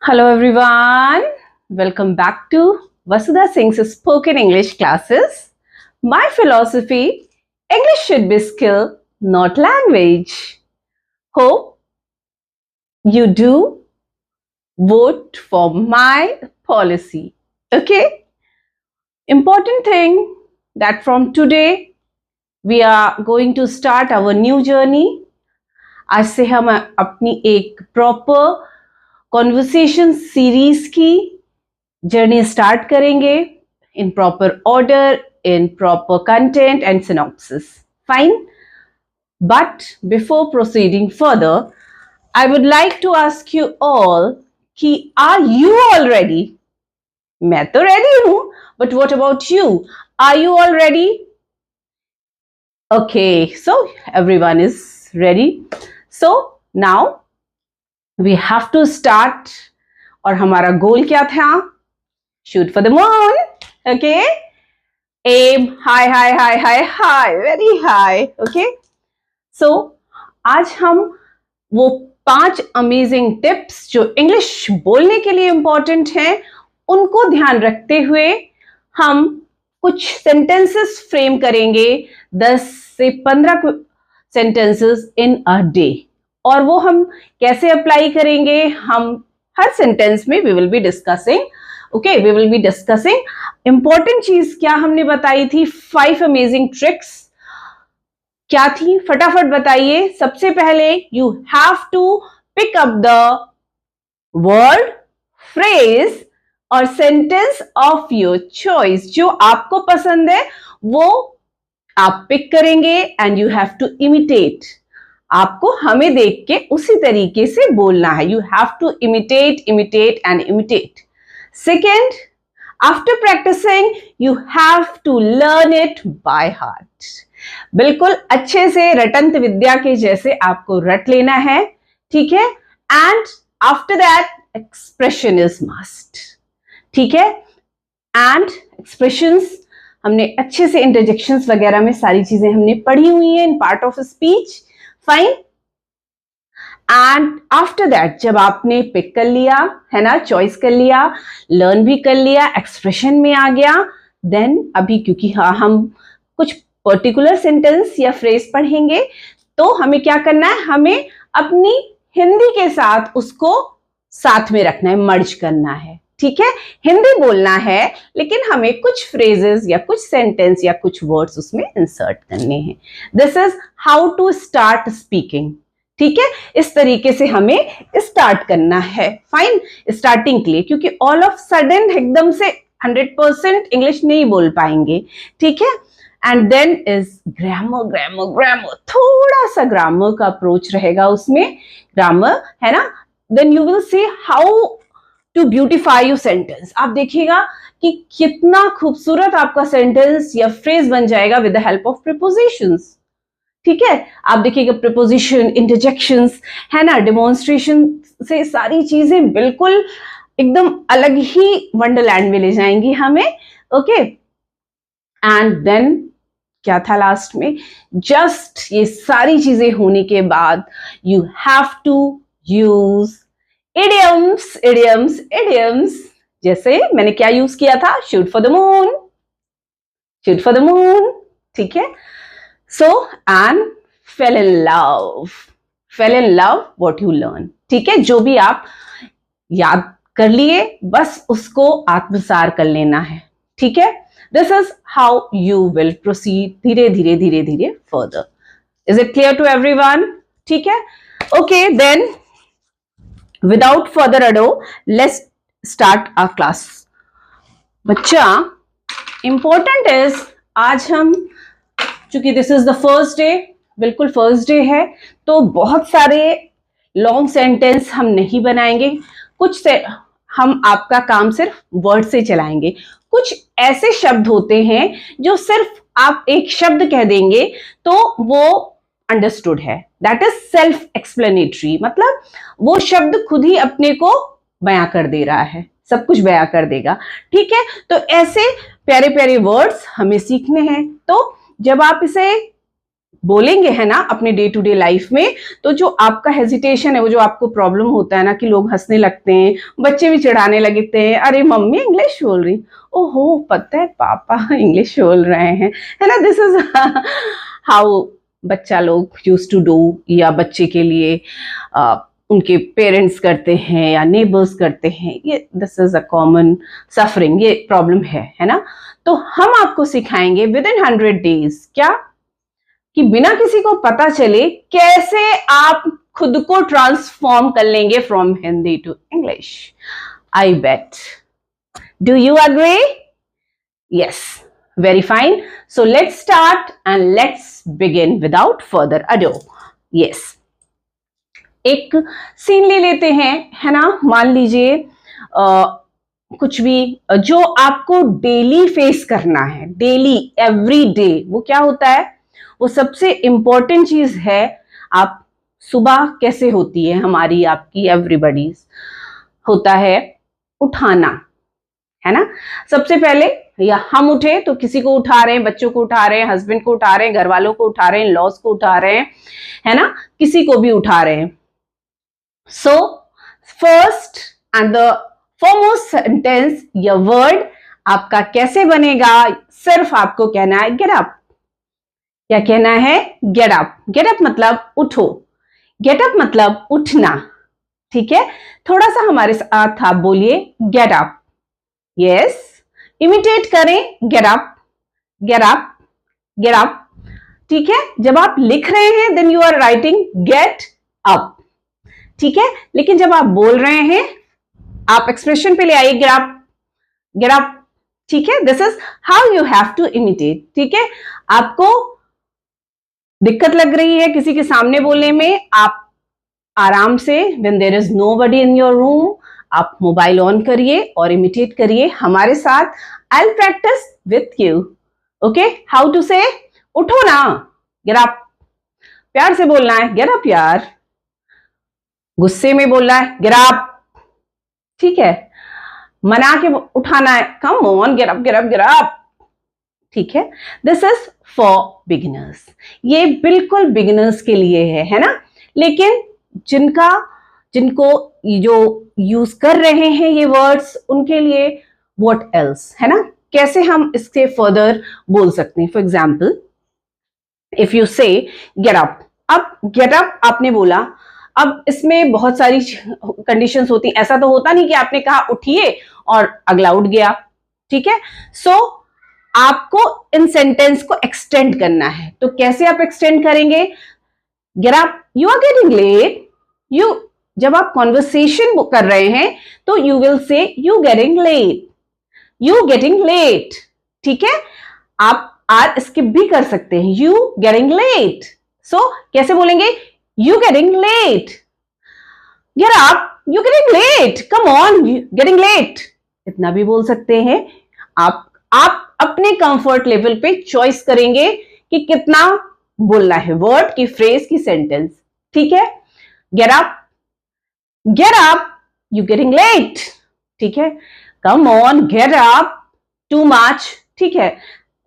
Hello everyone, welcome back to Vasudha Singh's spoken English classes. My philosophy, English should be skill, not language. Hope you do vote for my policy. Okay? Important thing that from today we are going to start our new journey. आज से हम अपनी एक proper conversation series की journey start करेंगे in proper order, in proper content and synopsis. Fine? But before proceeding further, I would like to ask you all कि are you all ready? मैं तो ready हूँ, but what about you? Are you all ready? Okay, so everyone is ready. So now we have to start. और हमारा गोल क्या था? Shoot for the moon. Okay? Aim high, high, high, high, high, very high. Okay? So आज हम वो 5 amazing tips जो English बोलने के लिए इंपॉर्टेंट हैं उनको ध्यान रखते हुए हम कुछ सेंटेंसेस फ्रेम करेंगे, 10 से 15 सेंटेंसेस इन अ डे. और वो हम कैसे अप्लाई करेंगे, हम हर सेंटेंस में we will be discussing. Okay, we will be discussing. Important चीज क्या हमने बताई थी, 5 अमेजिंग ट्रिक्स क्या थी, फटाफट बताइए. सबसे पहले you have to pick up the word, phrase और सेंटेंस ऑफ योर चॉइस. जो आपको पसंद है वो आप पिक करेंगे and you have to imitate. आपको हमें देख के उसी तरीके से बोलना है. You have to imitate, imitate and imitate. Second, after practising you have to learn it by heart. बिल्कुल अच्छे से रटंत विद्या के जैसे आपको रट लेना है. ठीक है? And after that expression is must. ठीक है? एंड एक्सप्रेशंस हमने अच्छे से, इंटरजेक्शंस वगैरह में सारी चीजें हमने पढ़ी हुई हैं in part of speech. Fine. And after that जब आपने पिक कर लिया है ना, चॉइस कर लिया, लर्न भी कर लिया, एक्सप्रेशन में आ गया, देन अभी क्योंकि हाँ हम कुछ पर्टिकुलर सेंटेंस या फ्रेज पढ़ेंगे तो हमें क्या करना है, हमें अपनी हिंदी के साथ उसको साथ में रखना है, मर्ज करना है. ठीक है? हिंदी बोलना है लेकिन हमें कुछ फ्रेजेस या कुछ सेंटेंस या कुछ वर्ड्स उसमें इंसर्ट करने हैं. This is how to start speaking. ठीक है? इस तरीके से हमें स्टार्ट करना है. फाइन. स्टार्टिंग के लिए, क्योंकि ऑल ऑफ सडन एकदम से 100% इंग्लिश नहीं बोल पाएंगे. ठीक है? And then is grammar, grammar, grammar. थोड़ा सा ग्रामर का अप्रोच रहेगा उसमें, ग्रामर है ना. Then you will see how to beautify your sentence. आप देखिएगा कि कितना खूबसूरत आपका सेंटेंस या फ्रेज बन जाएगा with the help of prepositions. ठीक है? आप देखिएगा प्रीपोजिशन, इंटरजेक्शंस है ना, डेमोन्स्ट्रेशन से सारी चीजें बिल्कुल एकदम अलग ही वंडरलैंड में ले जाएंगी हमें. ओके? एंड देन क्या था लास्ट में, जस्ट ये सारी चीजें होने के बाद you have to use idioms, idioms, idioms. जैसे मैंने क्या यूज किया था, shoot for the moon, shoot for the moon. ठीक है? So and fail in love, fail in love what you learn. ठीक है? जो भी आप याद कर लिए बस उसको आत्मसार कर लेना है. ठीक है? This is how you will proceed धीरे धीरे धीरे धीरे further. Is it clear to everyone? ठीक है? Okay, then without further ado, let's start our class. बच्चा, important is आज हम, चूंकि this is the first day, बिल्कुल first day है, तो बहुत सारे लॉन्ग सेंटेंस हम नहीं बनाएंगे. कुछ से हम आपका काम सिर्फ वर्ड से चलाएंगे. कुछ ऐसे शब्द होते हैं जो सिर्फ आप एक शब्द कह देंगे तो वो अंडरस्टूड है. That is self explanatory. मतलब वो शब्द खुद ही अपने को बयां कर दे रहा है, सब कुछ बयां कर देगा. ठीक है? तो ऐसे प्यारे प्यारे वर्ड्स हमें सीखने हैं. तो जब आप इसे बोलेंगे है ना अपने डे टू डे लाइफ में, तो जो आपका हेजिटेशन है, वो जो आपको प्रॉब्लम होता है ना कि लोग हंसने लगते हैं, बच्चे भी चिढ़ाने लगते हैं, अरे मम्मी इंग्लिश बोल रही, ओहो पता है पापा इंग्लिश बोल रहे हैं, है ना। दिस इज हाउ बच्चा लोग यूज टू डू, या बच्चे के लिए उनके पेरेंट्स करते हैं या नेबर्स करते हैं, ये this is a common suffering, ये प्रॉब्लम है ना। तो हम आपको सिखाएंगे विद इन 100 डेज क्या, कि बिना किसी को पता चले कैसे आप खुद को ट्रांसफॉर्म कर लेंगे from Hindi to English. I bet, do you agree? Yes, very fine. So let's start and let's begin without further ado. Yes, एक सीन ले लेते हैं, है ना। मान लीजिए कुछ भी जो आपको डेली फेस करना है, डेली एवरी डे, वो क्या होता है, वो सबसे इंपॉर्टेंट चीज है। आप सुबह कैसे होती है हमारी, आपकी, एवरीबॉडीज, होता है उठाना, है ना। सबसे पहले या हम उठे तो किसी को उठा रहे हैं, बच्चों को उठा रहे हैं, हस्बैंड को उठा रहे हैं, घर वालों को उठा रहे हैं, लॉस को उठा रहे हैं, है ना, किसी को भी उठा रहे हैं। So first and the foremost sentence या वर्ड आपका कैसे बनेगा, सिर्फ आपको कहना है गेट अप। क्या कहना है? Get up. गेट अप मतलब उठो, गेट अप मतलब उठना, ठीक है। थोड़ा सा हमारे साथ आप बोलिए गेट अप। यस, इमिटेट करें, get up, get up, get up, ठीक है। जब आप लिख रहे हैं then you are writing get up, ठीक है। लेकिन जब आप बोल रहे हैं आप एक्सप्रेशन पे ले आइए, गेट अप, गेट अप, ठीक है। This is how you have to imitate, ठीक है। आपको दिक्कत लग रही है किसी के सामने बोलने में, आप आराम से when there is nobody in your room, आप मोबाइल ऑन करिए और इमिटेट करिए हमारे साथ। I will practise with you, okay. How to say, उठो ना, गेट अप, प्यार से बोलना है, गेट अप यार, गुस्से में बोलना है, गेट अप, ठीक है। मना के उठाना है, come on, get up, get up, get up, ठीक है। दिस इज फॉर बिगिनर्स, ये बिल्कुल बिगिनर्स के लिए है ना। लेकिन जिनको जो यूज कर रहे हैं ये वर्ड्स, उनके लिए व्हाट एल्स, है ना। कैसे हम इससे फर्दर बोल सकते हैं? फॉर एग्जाम्पल, इफ यू से गेट अप, अब गेट अप आपने बोला, अब इसमें बहुत सारी कंडीशंस होती हैं। ऐसा तो होता नहीं कि आपने कहा उठिए और अगला उठ गया, ठीक है। सो आपको इन सेंटेंस को एक्सटेंड करना है, तो कैसे आप एक्सटेंड करेंगे? Get up, you are getting late. You, जब आप कॉन्वर्सेशन कर रहे हैं तो you will say you getting late, you getting late, ठीक है। आप आर स्किप भी कर सकते हैं, यू गेटिंग लेट। सो कैसे बोलेंगे? You getting late, get up, you getting late, come on, getting late, इतना भी बोल सकते हैं। आप अपने कंफर्ट लेवल पे चॉइस करेंगे कि कितना बोलना है, वर्ड की, फ्रेज की, सेंटेंस, ठीक है। Get up, get up, you getting late, ठीक है। Come on, get up, too much, ठीक है,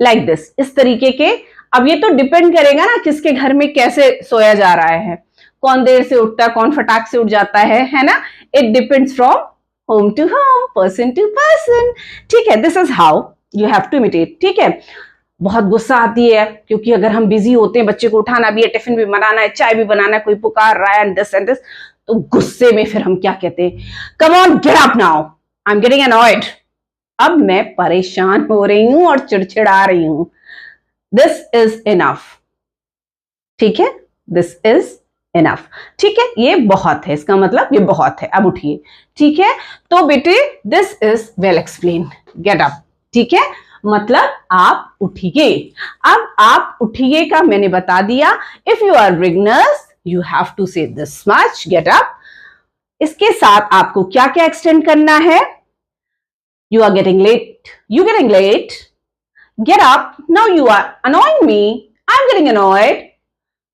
लाइक दिस, इस तरीके के। अब ये तो डिपेंड करेगा ना किसके घर में कैसे सोया जा रहा है, कौन देर से उठता है, कौन फटाक से उठ जाता है ना। It depends from home to home, person to person, ठीक है। This is how you have to imitate, ठीक है। बहुत गुस्सा आती है क्योंकि अगर हम बिजी होते हैं, बच्चे को उठाना भी है, टिफिन भी बनाना है, चाय भी बनाना है, कोई पुकार रहा है एंड दिस, तो गुस्से में फिर हम क्या कहते हैं? कम on, get up now, I am getting annoyed, अब मैं परेशान हो रही हूं और चिड़चिड़ा रही हूं, दिस इज इनफ, ठीक है। दिस इज इनफ, ठीक है, ये बहुत है, इसका मतलब ये बहुत है, अब उठिए, ठीक है। तो बेटे this is well explain, gate up, ठीक है, मतलब आप उठिए। अब आप उठिए का मैंने बता दिया। If you are beginners you have to say this much, get up. इसके साथ आपको क्या क्या एक्सटेंड करना है? You are getting late, you getting late, get up, now you are annoying me, I am getting annoyed,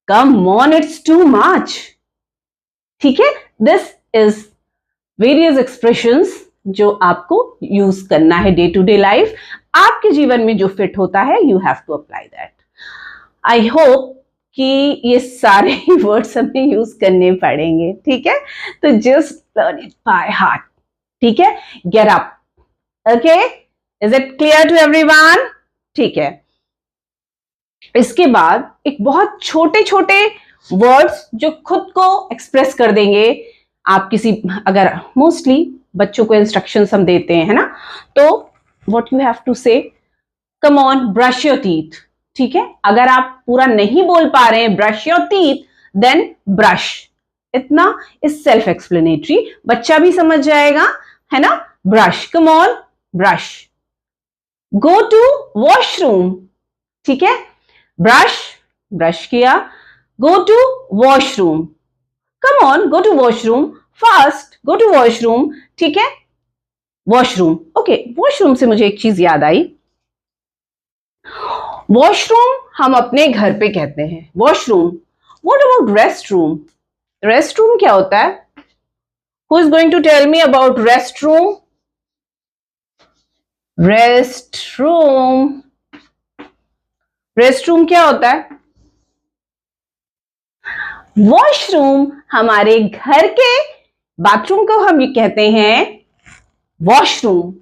come on, it's too much, ठीक है। This is various expressions जो आपको यूज करना है डे टू डे लाइफ, आपके जीवन में जो फिट होता है, you have to apply that. I hope कि ये सारे वर्ड्स हमें यूज करने पड़ेंगे, ठीक है? तो just learn it by heart, ठीक है? Get up, okay? Is it clear to everyone? ठीक है। इसके बाद एक बहुत छोटे छोटे वर्ड्स जो खुद को एक्सप्रेस कर देंगे। आप किसी, अगर मोस्टली बच्चों को इंस्ट्रक्शंस हम देते हैं, है ना, तो व्हाट यू हैव टू से, कम ऑन ब्रश योर टीथ, ठीक है? अगर आप पूरा नहीं बोल पा रहे हैं brush your teeth, then brush, इतना इज सेल्फ एक्सप्लेनेटरी, बच्चा भी समझ जाएगा, है ना? Brush, come on brush. Go to washroom, ठीक है? ब्रश, ब्रश किया, go to washroom, come on, go to washroom, fast, go to washroom, ठीक है? Washroom, okay. वॉशरूम से मुझे एक चीज याद आई, वॉशरूम हम अपने घर पे कहते हैं washroom. What about restroom? Restroom क्या होता है? Who is going to tell me about restroom? Restroom, restroom क्या होता है? वॉशरूम हमारे घर के बाथरूम को हम ये कहते हैं वॉशरूम,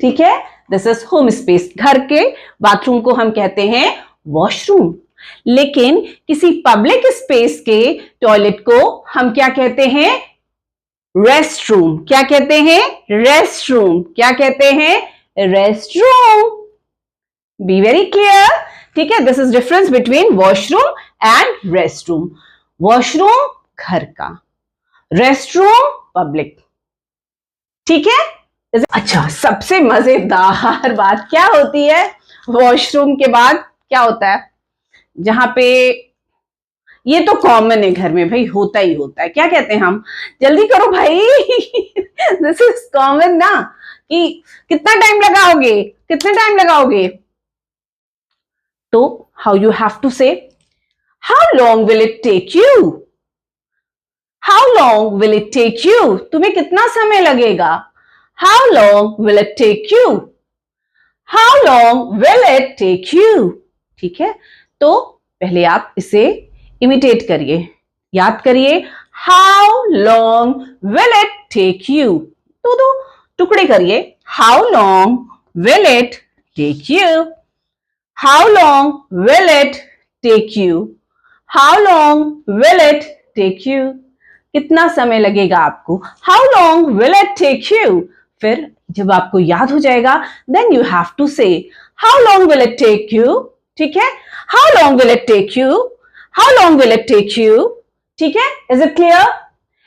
ठीक है? दिस इज होम स्पेस, घर के बाथरूम को हम कहते हैं वॉशरूम। लेकिन किसी पब्लिक स्पेस के टॉयलेट को हम क्या कहते हैं? Rest room. क्या कहते हैं? Rest room. क्या कहते हैं? Rest room. Be very clear, ठीक है? This is difference between washroom and rest room. Washroom घर का, रेस्ट रूम पब्लिक, ठीक है? अच्छा, सबसे मजेदार बात क्या होती है वॉशरूम के बाद? क्या होता है जहां पे, ये तो कॉमन है घर में भाई, होता ही होता है, क्या कहते हैं हम? जल्दी करो भाई दिस इज कॉमन ना, कि कितना टाइम लगाओगे, कितना टाइम लगाओगे? तो how you have to say, how long will it take you? How long will it take you? तुम्हें कितना समय लगेगा? How long will it take you? How long will it take you? ठीक है, तो पहले आप इसे इमिटेट करिए, याद करिए। How long will it take you? दो टुकड़े करिए। How long will it take you? How long will it take you? How long will it take you? कितना समय लगेगा आपको? How long will it take you? फिर जब आपको याद हो जाएगा, then you have to say how long will it take you, ठीक है? How long will it take you? How long will it take you? ठीक है? Is it clear?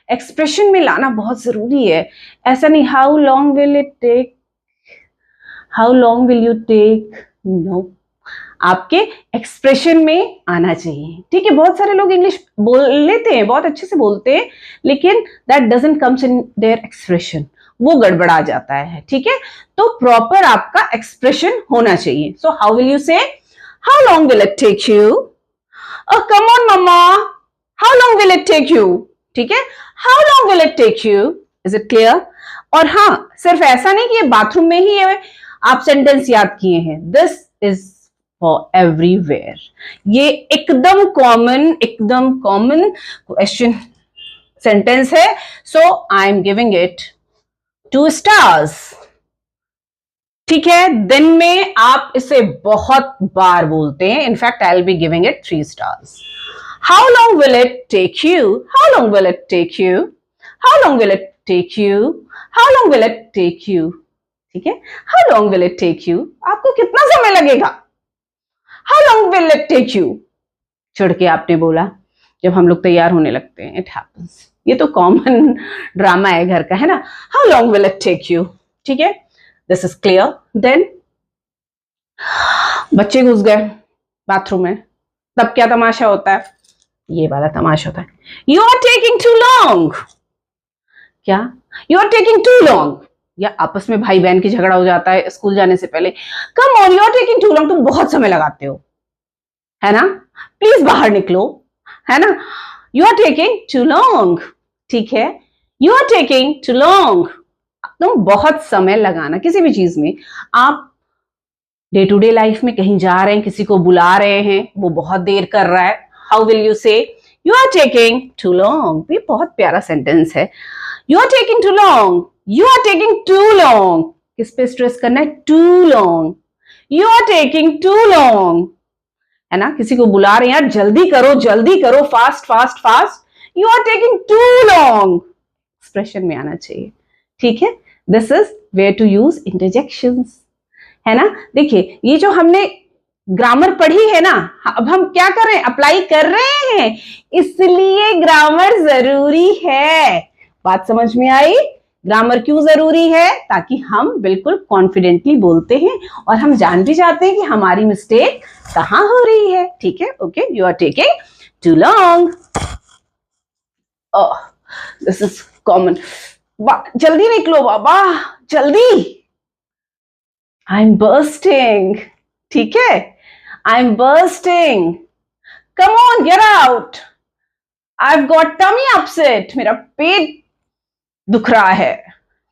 एक्सप्रेशन में लाना बहुत जरूरी है, ऐसा नहीं how long will it take, how long will you take, no, आपके एक्सप्रेशन में आना चाहिए, ठीक है? बहुत सारे लोग इंग्लिश बोल लेते हैं, बहुत अच्छे से बोलते हैं, लेकिन that doesn't comes in their expression, वो गड़बड़ा जाता है, ठीक है? तो प्रॉपर आपका एक्सप्रेशन होना चाहिए। So how will you say, how long will it take you? Come on मम्मा, how long will it take you? ठीक है, how long will it take you? Is it clear? और हाँ, सिर्फ ऐसा नहीं कि ये बाथरूम में ही है आप सेंटेंस याद किए हैं, दिस इज फॉर एवरीवेयर। ये एकदम कॉमन क्वेश्चन सेंटेंस है, so I am giving it 2 stars, ठीक है? दिन में आप इसे बहुत बार बोलते हैं, in fact I will be giving it 3 stars. How long will it take you? How long will it take you? How long will it take you? How long will it take you? ठीक है, how long will it take you? आपको कितना समय लगेगा? How long will it take you? चिढ़ के आपने बोला, जब हम लोग तैयार होने लगते हैं, इट हैपेंस, ये तो कॉमन ड्रामा है घर का, है ना? How long will it take you? ठीक है, दिस इज क्लियर। देन बच्चे घुस गए बाथरूम में, तब क्या तमाशा होता है? ये वाला तमाशा होता है, you are taking too long. क्या? You are taking too long. या आपस में भाई बहन की झगड़ा हो जाता है स्कूल जाने से पहले, come on, you are taking too long, तुम बहुत समय लगाते हो, है ना? प्लीज बाहर निकलो, है ना? You are taking too long, ठीक है? You are taking too long, तुम बहुत समय लगाना किसी भी चीज में। आप डे टू डे लाइफ में कहीं जा रहे हैं, किसी को बुला रहे हैं, वो बहुत देर कर रहा है, how will you say you are taking too long. ये बहुत प्यारा सेंटेंस है। You are taking too long, you are taking too long. किस पे स्ट्रेस करना है? Too long. You are taking too long, है ना? किसी को बुला रहे हैं, यार जल्दी करो, fast fast fast. You are taking too long expression में आना चाहिए, ठीक है? This is where to use interjections, है ना? देखिए, ये जो हमने ग्रामर पढ़ी है ना, अब हम क्या कर रहे हैं? अप्लाई कर रहे हैं, इसलिए ग्रामर जरूरी है। बात समझ में आई? ग्रामर क्यों जरूरी है? ताकि हम बिल्कुल कॉन्फिडेंटली बोलते हैं और हम जान भी जाते हैं कि हमारी मिस्टेक कहां हो रही है, ठीक है? Okay, you are taking too long. This is common. जल्दी निकलो बाबा, जल्दी। आई एम बर्स्टिंग, ठीक है? I am bursting, come on get out. I have got tummy upset, मेरा पेट दुख रहा है,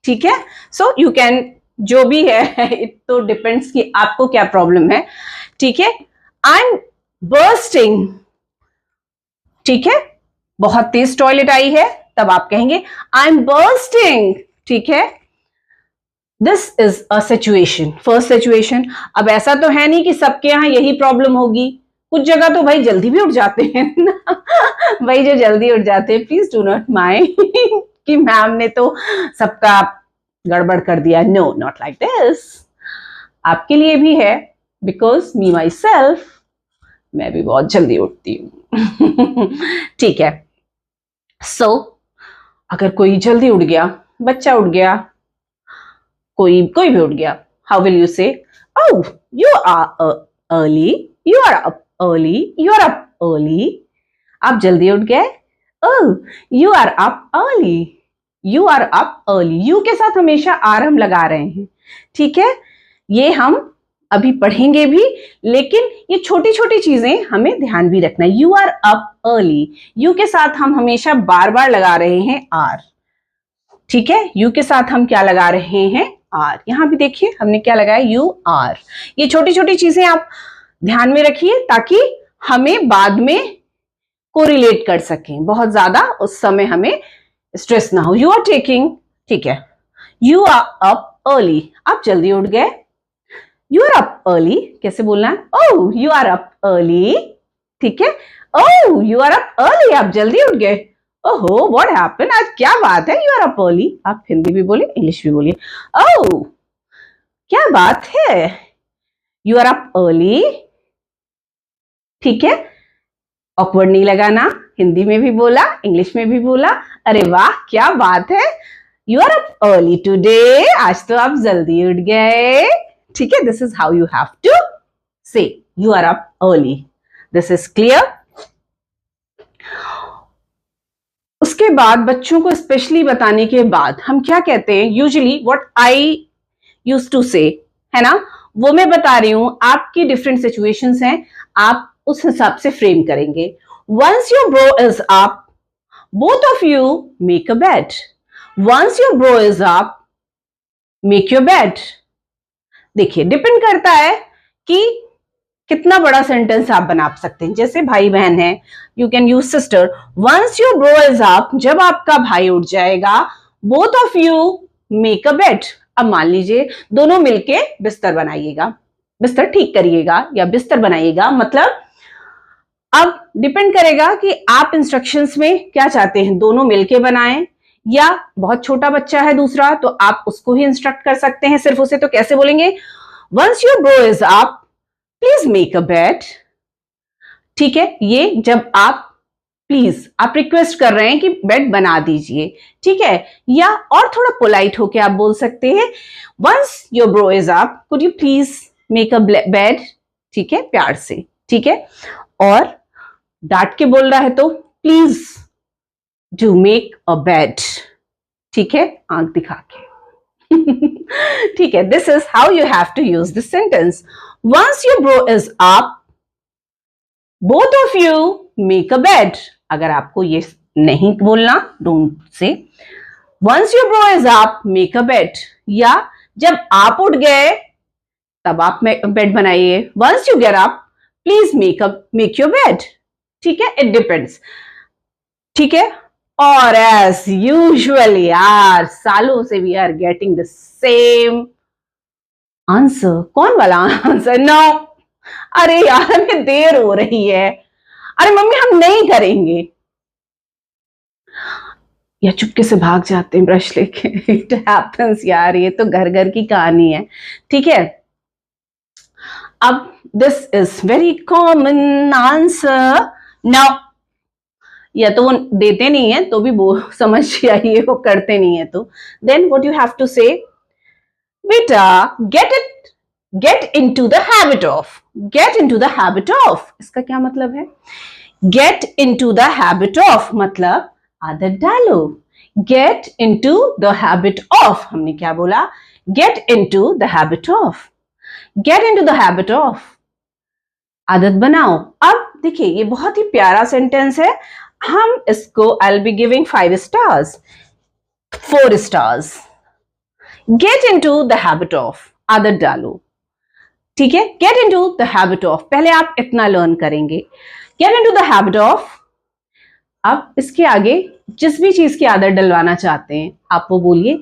ठीक है? सो यू कैन, जो भी है, इट तो डिपेंड्स कि आपको क्या प्रॉब्लम है, ठीक है? आई एम बर्स्टिंग, ठीक है? बहुत तेज टॉयलेट आई है, तब आप कहेंगे आई एम बर्स्टिंग, ठीक है? This is a situation, first situation. अब ऐसा तो है नहीं कि सबके यहां यही प्रॉब्लम होगी, कुछ जगह तो भाई जल्दी भी उठ जाते हैं ना। भाई जो जल्दी उठ जाते हैं, प्लीज डू नॉट माइंड कि मैम ने तो सबका गड़बड़ कर दिया। No, not like this. आपके लिए भी है, बिकॉज मी माई सेल्फ, मैं भी बहुत जल्दी उठती हूँ। ठीक है? सो अगर कोई जल्दी उठ गया, बच्चा उठ गया, कोई भी उठ गया, how will you say? Oh, you are early, you are up early, you are up early. आप जल्दी उठ गए। Oh, you are up early, you are up early. You के साथ हमेशा आर हम लगा रहे हैं, ठीक है? ये हम अभी पढ़ेंगे भी, लेकिन ये छोटी छोटी चीजें हमें ध्यान भी रखना है। You are up early, you के साथ हम हमेशा बार बार लगा रहे हैं आर, ठीक है? यू के साथ हम क्या लगा रहे हैं? आर। यहां भी देखिए हमने क्या लगाया? You are. ये छोटी छोटी चीजें आप ध्यान में रखिए ताकि हमें बाद में कोरिलेट कर सकें, बहुत ज्यादा उस समय हमें स्ट्रेस ना हो। यू आर टेकिंग, ठीक है? यू आर अप अर्ली, आप जल्दी उठ गए। यू आर अप अर्ली कैसे बोलना है? ओह, यू आर अप अर्ली, ठीक है? ओह, यू आर अप अर्ली, आप जल्दी उठ गए। ओहो, व्हाट हैपेंड? आज क्या बात है? You are up early. आप हिंदी भी बोलिए, इंग्लिश भी बोलिए। ओह, क्या बात है? यू आर अप अर्ली, ठीक है? ऑकवर्ड नहीं लगाना, हिंदी में भी बोला, इंग्लिश में भी बोला। अरे वाह, क्या बात है? You are up early today, आज तो आप जल्दी उठ गए, ठीक है? This is how you have to say you are up early. This is clear? उसके बाद बच्चों को स्पेशली बताने के बाद हम क्या कहते हैं? Usually what I used to say, है ना, वो मैं बता रही हूं। आपकी डिफरेंट सिचुएशंस हैं, आप उस हिसाब से फ्रेम करेंगे। Once your bro is up, both of you make a bed. Once your bro is up, make your bed. देखिए, डिपेंड करता है कि कितना बड़ा सेंटेंस आप बना सकते हैं। जैसे भाई बहन है, you can use sister. Once your bro is up, जब आपका भाई उठ जाएगा, both of you make a bed. अब मान लीजिए दोनों मिलके बिस्तर बनाइएगा, बिस्तर ठीक करिएगा या बिस्तर बनाइएगा। मतलब अब डिपेंड करेगा कि आप इंस्ट्रक्शंस में क्या चाहते हैं, दोनों मिलके बनाएं या बहुत छोटा बच्चा है दूसरा तो आप उसको ही इंस्ट्रक्ट कर सकते हैं सिर्फ उसे। तो कैसे बोलेंगे? Once your bro is up, please make a bed, ठीक है? ये जब आप प्लीज, आप रिक्वेस्ट कर रहे हैं कि बेड बना दीजिए, ठीक है? या और थोड़ा पोलाइट होके आप बोल सकते हैं, once your bro is up, could you please make a bed, ठीक है? प्यार से, ठीक है? और डांट के बोल रहा है तो please do make a bed, ठीक है? आंख दिखा के। ठीक है? This is how you have to use this sentence. Once your bro is up, both of you make a bed. अगर आपको ये नहीं बोलना, don't say once your bro is up, make a bed, या जब आप उठ गए तब आप बेड बनाइए। Once you get up, please make your bed, ठीक है, इट डिपेंड्स, ठीक है। और एज यूजुअल यार, सालों से we are getting the same answer. कौन वाला आंसर? नो, अरे यार हमें देर हो रही है, अरे मम्मी हम नहीं करेंगे, या चुपके से भाग जाते हैं ब्रश लेके। इट हैपेंस यार, ये तो घर घर की कहानी है, ठीक है। अब this is very common answer. Now या तो वो देते नहीं है तो भी वो समझ जाइए, वो करते नहीं है तो then what you have to say, बेटा get into the habit of, get into the habit of, इसका क्या मतलब है? Get into the habit of मतलब आदत डालो। Get into the habit of, हमने क्या बोला? Get into the habit of, get into the habit of, आदत बनाओ। अब देखिए ये बहुत ही प्यारा सेंटेंस है, हम इसको आई will be giving 5 stars, 4 stars. Gate into the habit of, आदत डालो, ठीक है। Get into the habit of, पहले आप इतना लर्न करेंगे। Gate into the habit of, अब इसके आगे जिस भी चीज की आदत डलवाना चाहते हैं आप वो बोलिए,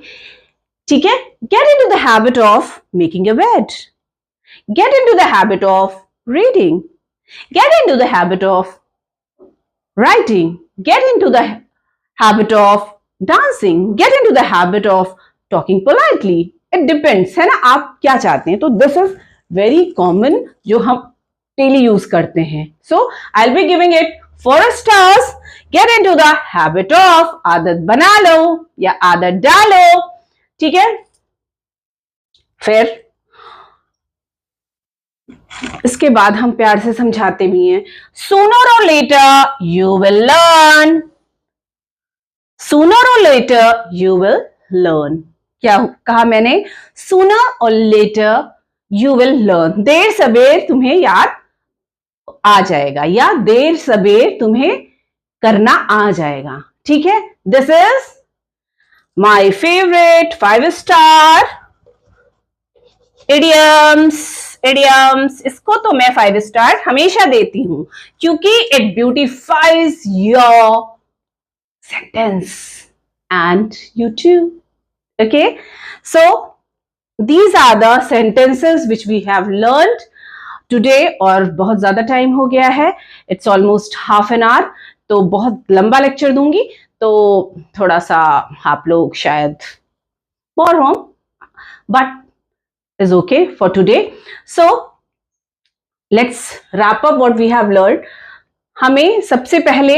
ठीक है। Get into the habit of making a bed, gate into the habit of reading, gate into the habit of writing, get into the habit of dancing, get into the habit of talking politely. It depends, है ना, आप क्या चाहते हैं। तो this is very common जो हम daily use करते हैं। So I'll be giving it 4 stars. Get into the habit of, आदत बना लो या आदत डालो, ठीक है। फिर इसके बाद हम प्यार से समझाते भी हैं, sooner or later you will learn, sooner or later you will learn. क्या कहा मैंने? Sooner or later you will learn, देर सबेर तुम्हें याद आ जाएगा या देर सबेर तुम्हें करना आ जाएगा, ठीक है। This is my favourite 5 star idioms. Idioms, इसको तो मैं 5 स्टार हमेशा देती हूं क्योंकि it beautifies your sentence and you too, okay. So these are the sentences which we have learned today, और बहुत ज्यादा टाइम हो गया है, it's almost half an hour, तो बहुत लंबा लेक्चर दूंगी तो थोड़ा सा आप लोग शायद बोर हो, but is okay for today. So let's wrap up what we have learned. हमें सबसे पहले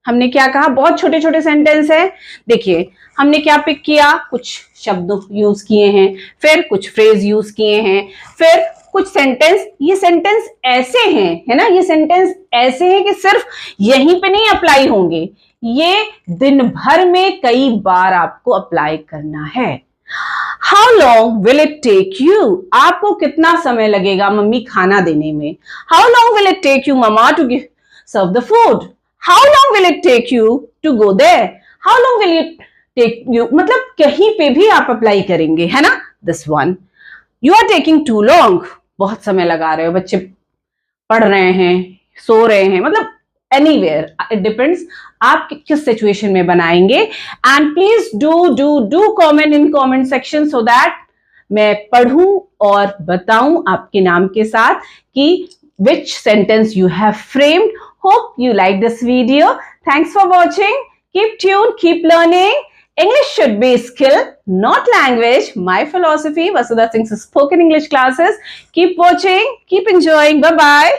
हमने क्या कहा? बहुत छोटे छोटे सेंटेंस है। देखिए हमने क्या पिक किया, कुछ शब्द यूज किए हैं, फिर कुछ फ्रेज यूज किए हैं, फिर कुछ सेंटेंस, ये सेंटेंस ऐसे हैं, है ना, ये सेंटेंस ऐसे हैं कि सिर्फ यहीं पे नहीं अप्लाई होंगे, ये दिन भर में कई बार आपको अप्लाई करना है। How long will it take you? आपको कितना समय लगेगा मम्मी खाना देने में? How long will it take you, mama, to serve the food? How long will it take you to go there? How long will it take you? मतलब कहीं पे भी आप अप्लाई करेंगे, है ना। This one, you are taking too long. बहुत समय लगा रहे हो, बच्चे पढ़ रहे हैं, सो रहे हैं, मतलब एनीवेयर, इट डिपेंड्स आप किस सिचुएशन में बनाएंगे। And please do comment in comment section so that मैं पढ़ूं और बताऊं आपके नाम के साथ कि which sentence you have framed. Hope you like this video. Thanks for watching. Keep tuned, keep learning. English should be skill, not language. My philosophy, Vasudha Singh's spoken English classes. Keep watching, keep enjoying. Bye-bye.